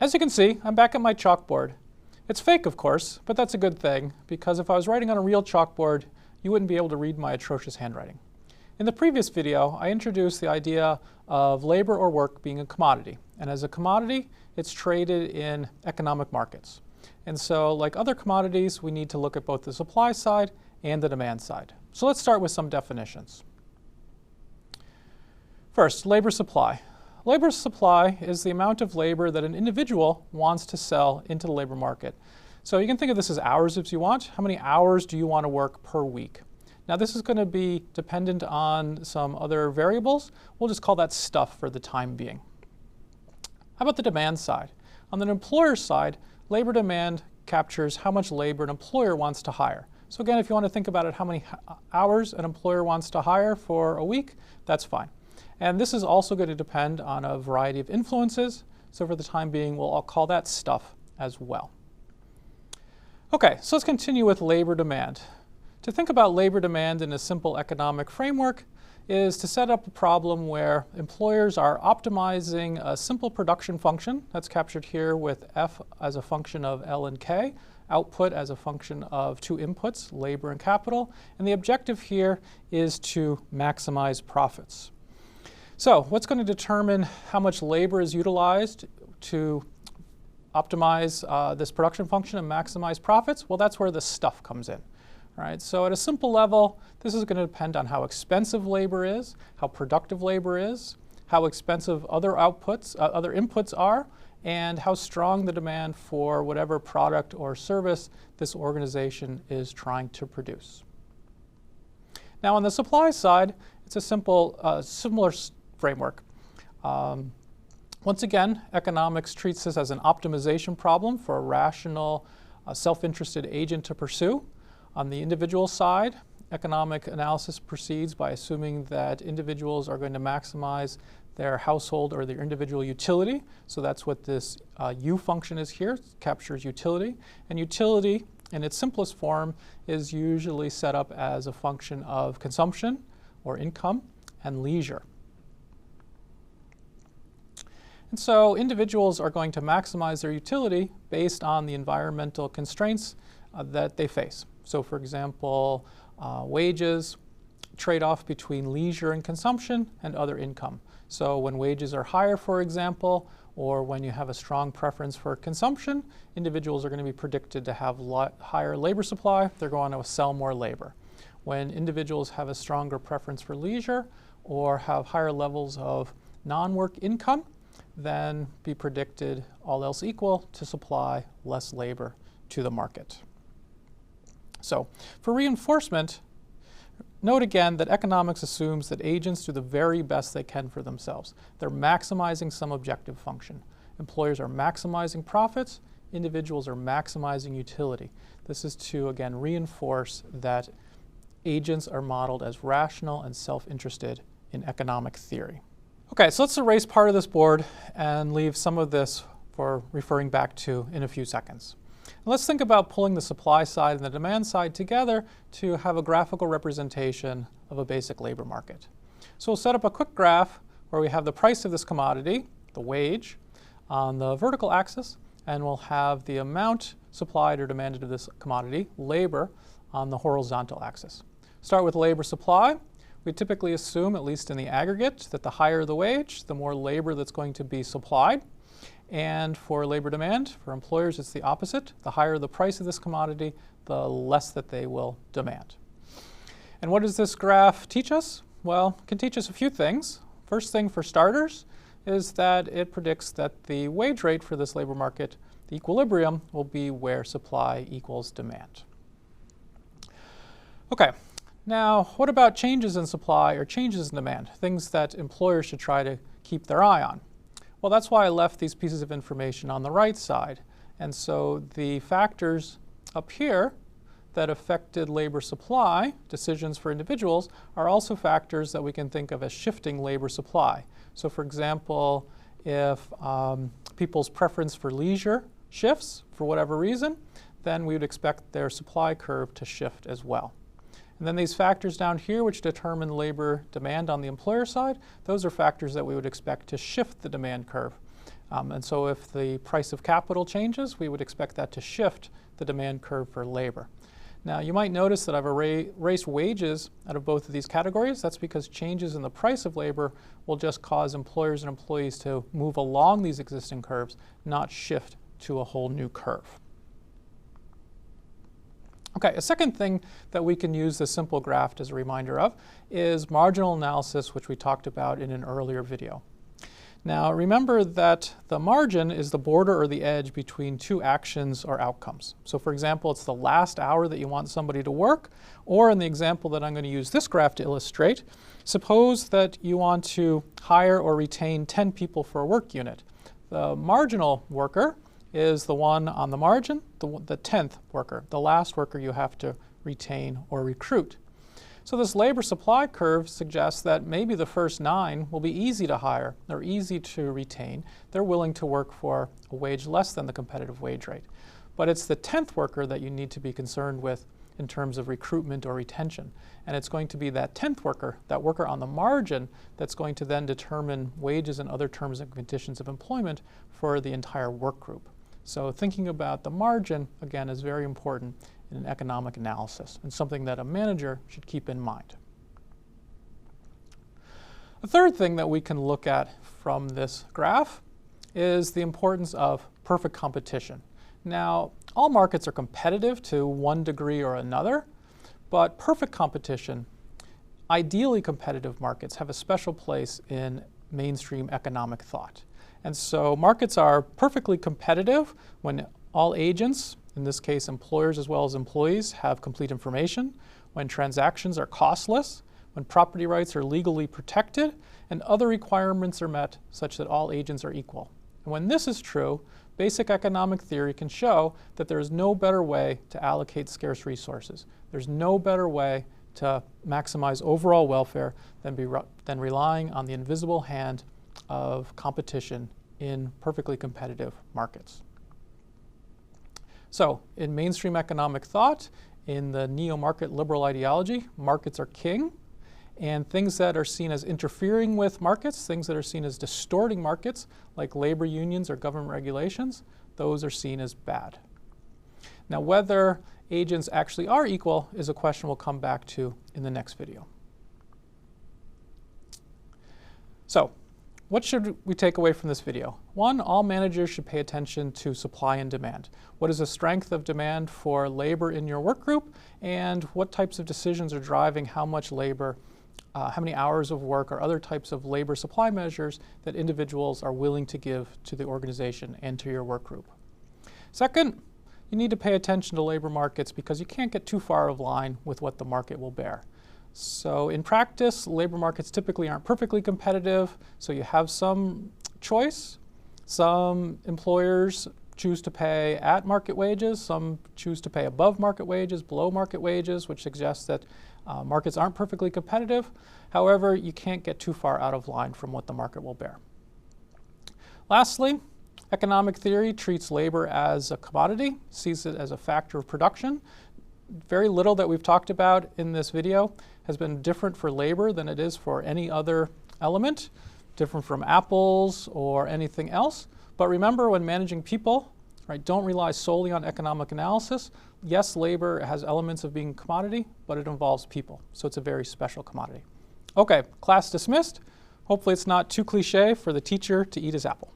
As you can see, I'm back at my chalkboard. It's fake, of course, but that's a good thing, because if I was writing on a real chalkboard, you wouldn't be able to read my atrocious handwriting. In the previous video, I introduced the idea of labor or work being a commodity. And as a commodity, it's traded in economic markets. And so, like other commodities, we need to look at both the supply side and the demand side. So let's start with some definitions. First, labor supply. Labor supply is the amount of labor that an individual wants to sell into the labor market. So you can think of this as hours if you want. How many hours do you want to work per week? Now this is going to be dependent on some other variables. We'll just call that stuff for the time being. How about the demand side? On the employer side, labor demand captures how much labor an employer wants to hire. So again, if you want to think about it, how many hours an employer wants to hire for a week, that's fine. And this is also going to depend on a variety of influences. So for the time being, we'll all call that stuff as well. Okay, so let's continue with labor demand. To think about labor demand in a simple economic framework is to set up a problem where employers are optimizing a simple production function that's captured here with F as a function of L and K, output as a function of two inputs, labor and capital, and the objective here is to maximize profits. So what's going to determine how much labor is utilized to optimize this production function and maximize profits? Well, that's where the stuff comes in. All right, so at a simple level, this is going to depend on how expensive labor is, how productive labor is, how expensive other outputs, other inputs are, and how strong the demand for whatever product or service this organization is trying to produce. Now on the supply side, it's a simple, similar framework. Once again, economics treats this as an optimization problem for a rational, self-interested agent to pursue. On the individual side, economic analysis proceeds by assuming that individuals are going to maximize their household or their individual utility. So that's what this U function is here, it captures utility. And utility, in its simplest form, is usually set up as a function of consumption or income and leisure. And so individuals are going to maximize their utility based on the environmental constraints that they face. So for example, wages, trade-off between leisure and consumption and other income. So when wages are higher, for example, or when you have a strong preference for consumption, individuals are going to be predicted to have higher labor supply. They're going to sell more labor. When individuals have a stronger preference for leisure or have higher levels of non-work income, then be predicted, all else equal, to supply less labor to the market. So for reinforcement, note again that economics assumes that agents do the very best they can for themselves. They're maximizing some objective function. Employers are maximizing profits, individuals are maximizing utility. This is to, again, reinforce that agents are modeled as rational and self-interested in economic theory. Okay, so let's erase part of this board and leave some of this for referring back to in a few seconds. And let's think about pulling the supply side and the demand side together to have a graphical representation of a basic labor market. So we'll set up a quick graph where we have the price of this commodity, the wage, on the vertical axis, and we'll have the amount supplied or demanded of this commodity, labor, on the horizontal axis. Start with labor supply. We typically assume, at least in the aggregate, that the higher the wage, the more labor that's going to be supplied. And for labor demand, for employers, it's the opposite. The higher the price of this commodity, the less that they will demand. And what does this graph teach us? Well, it can teach us a few things. First thing for starters is that it predicts that the wage rate for this labor market, the equilibrium, will be where supply equals demand. Okay. Now, what about changes in supply or changes in demand, things that employers should try to keep their eye on? Well, that's why I left these pieces of information on the right side. And so the factors up here that affected labor supply, decisions for individuals, are also factors that we can think of as shifting labor supply. So for example, if people's preference for leisure shifts for whatever reason, then we would expect their supply curve to shift as well. And then these factors down here, which determine labor demand on the employer side, those are factors that we would expect to shift the demand curve And so if the price of capital changes, we would expect that to shift the demand curve for labor. Now, you might notice that I've erased wages out of both of these categories. That's because changes in the price of labor will just cause employers and employees to move along these existing curves, not shift to a whole new curve. Okay, a second thing that we can use this simple graph as a reminder of is marginal analysis, which we talked about in an earlier video. Now, remember that the margin is the border or the edge between two actions or outcomes. So for example, it's the last hour that you want somebody to work, or in the example that I'm going to use this graph to illustrate, suppose that you want to hire or retain 10 people for a work unit. The marginal worker is the one on the margin, the 10th worker, the last worker you have to retain or recruit. So this labor supply curve suggests that maybe the first 9 will be easy to hire or easy to retain. They're willing to work for a wage less than the competitive wage rate. But it's the 10th worker that you need to be concerned with in terms of recruitment or retention. And it's going to be that 10th worker, that worker on the margin, that's going to then determine wages and other terms and conditions of employment for the entire work group. So thinking about the margin, again, is very important in an economic analysis and something that a manager should keep in mind. The third thing that we can look at from this graph is the importance of perfect competition. Now, all markets are competitive to one degree or another, but perfect competition, ideally competitive markets, have a special place in mainstream economic thought. And so markets are perfectly competitive when all agents, in this case employers as well as employees, have complete information, when transactions are costless, when property rights are legally protected, and other requirements are met such that all agents are equal. And when this is true, basic economic theory can show that there is no better way to allocate scarce resources. There's no better way to maximize overall welfare than relying on the invisible hand of competition in perfectly competitive markets. So in mainstream economic thought, in the neo-market liberal ideology, markets are king, and things that are seen as interfering with markets, things that are seen as distorting markets, like labor unions or government regulations, those are seen as bad. Now, whether agents actually are equal is a question we'll come back to in the next video. So, what should we take away from this video? One, all managers should pay attention to supply and demand. What is the strength of demand for labor in your work group, and what types of decisions are driving how much labor, how many hours of work, or other types of labor supply measures that individuals are willing to give to the organization and to your work group. Second, you need to pay attention to labor markets because you can't get too far out of line with what the market will bear. So in practice, labor markets typically aren't perfectly competitive, so you have some choice. Some employers choose to pay at market wages, some choose to pay above market wages, below market wages, which suggests that markets aren't perfectly competitive. However, you can't get too far out of line from what the market will bear. Lastly, economic theory treats labor as a commodity, sees it as a factor of production. Very little that we've talked about in this video has been different for labor than it is for any other element, different from apples or anything else. But remember, when managing people, right, don't rely solely on economic analysis. Yes, labor has elements of being a commodity, but it involves people, so it's a very special commodity. Okay, class dismissed. Hopefully it's not too cliche for the teacher to eat his apple.